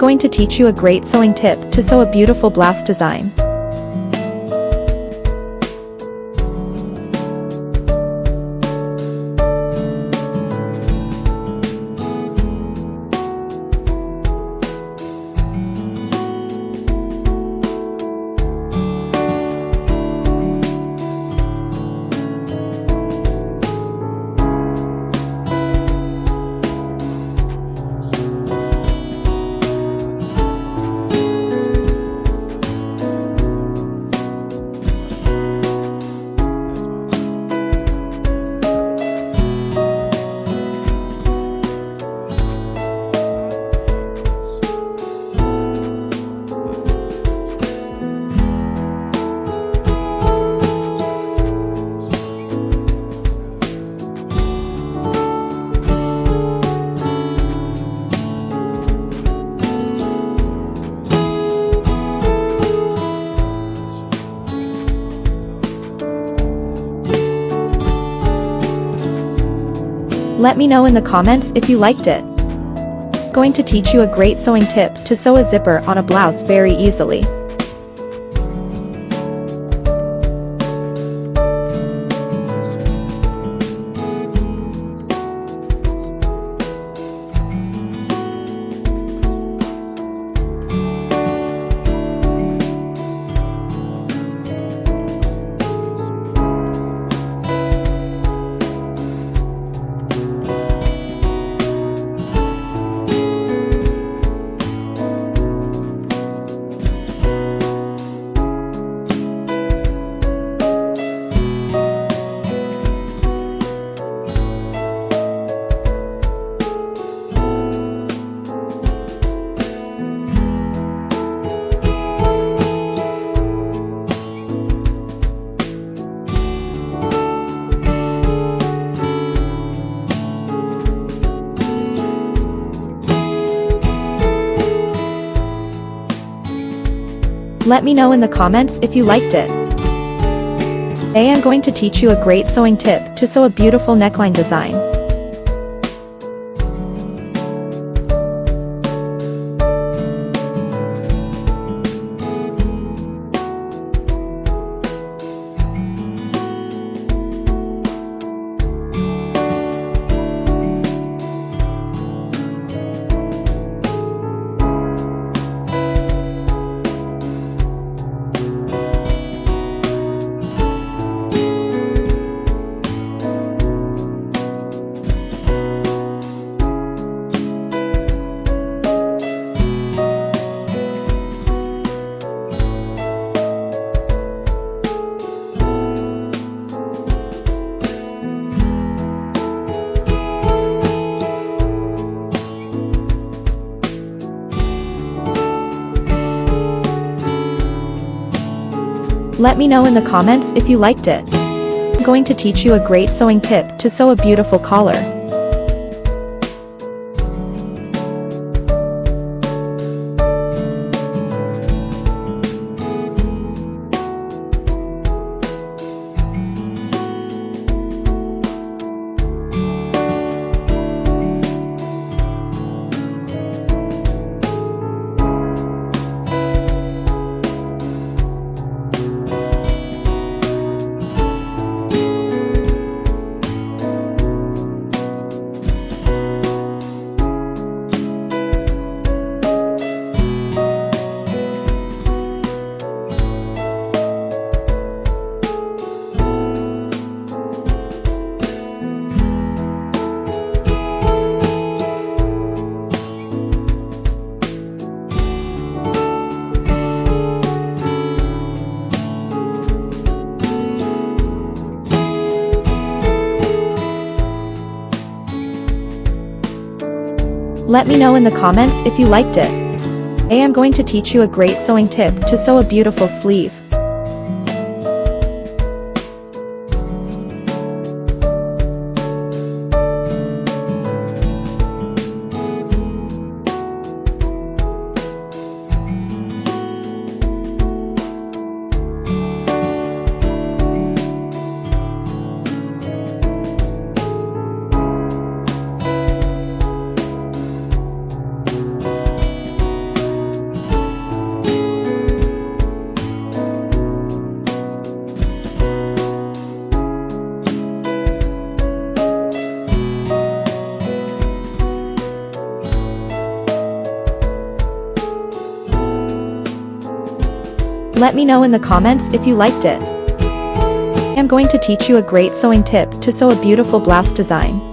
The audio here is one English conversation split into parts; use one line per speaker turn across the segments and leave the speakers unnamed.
Going to teach you a great sewing tip to sew a beautiful blouse design. Let me know in the comments if you liked it. Going to teach you a great sewing tip to sew a zipper on a blouse very easily. Let me know in the comments if you liked it. Today I'm going to teach you a great sewing tip to sew a beautiful neckline design. Let me know in the comments if you liked it. I'm going to teach you a great sewing tip to sew a beautiful collar. Let me know in the comments if you liked it. Today I'm going to teach you a great sewing tip to sew a beautiful sleeve. Let me know in the comments if you liked it. I'm going to teach you a great sewing tip to sew a beautiful blouse design.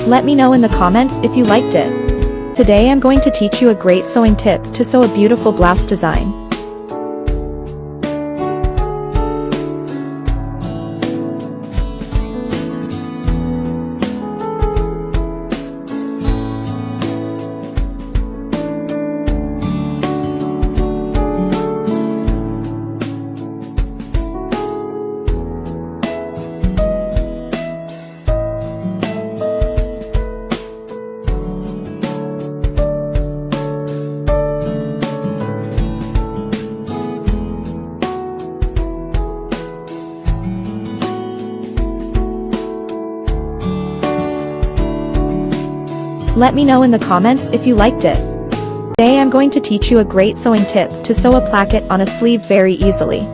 Let me know in the comments if you liked it. Today I'm going to teach you a great sewing tip to sew a beautiful blouse design. Let me know in the comments if you liked it. Today I'm going to teach you a great sewing tip to sew a placket on a sleeve very easily.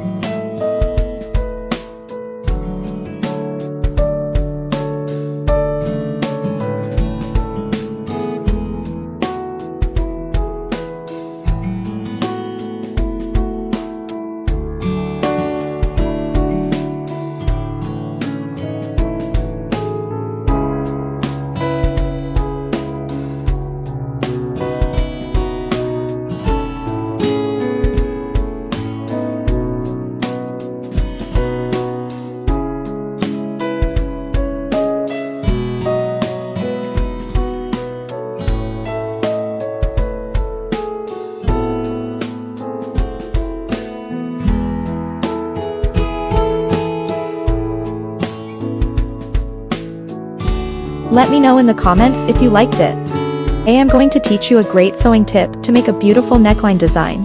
Let me know in the comments if you liked it. Today I'm going to teach you a great sewing tip to make a beautiful neckline design.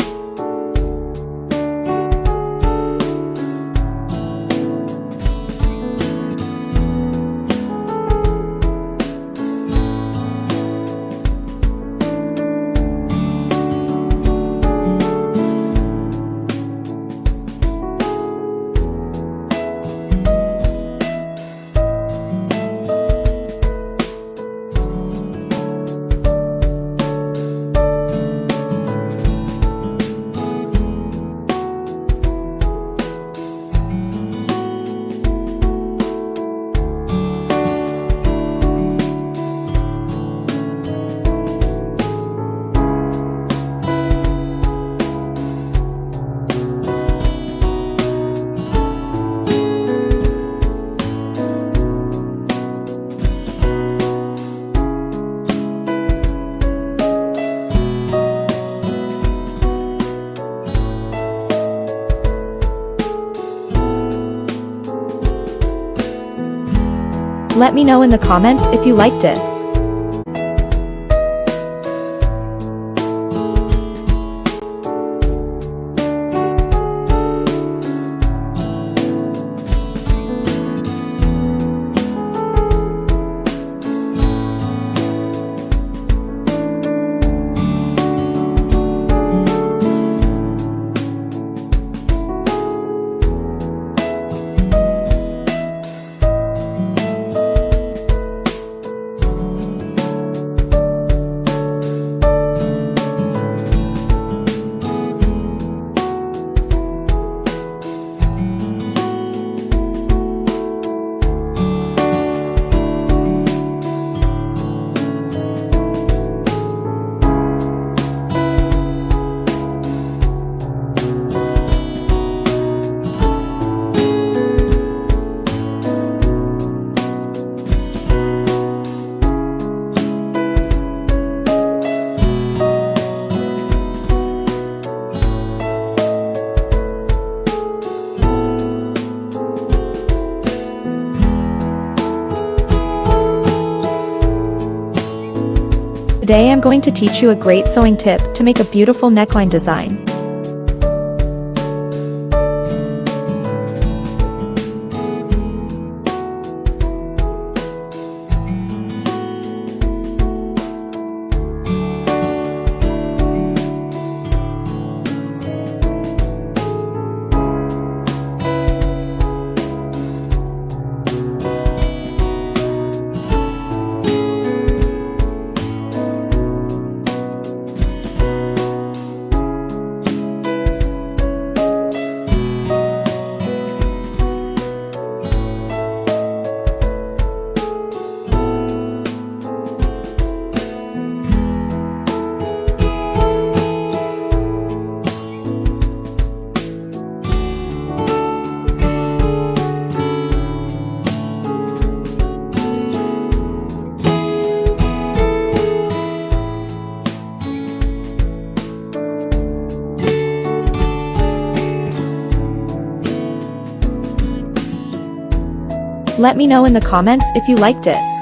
Let me know in the comments if you liked it. Today I'm going to teach you a great sewing tip to make a beautiful neckline design. Let me know in the comments if you liked it.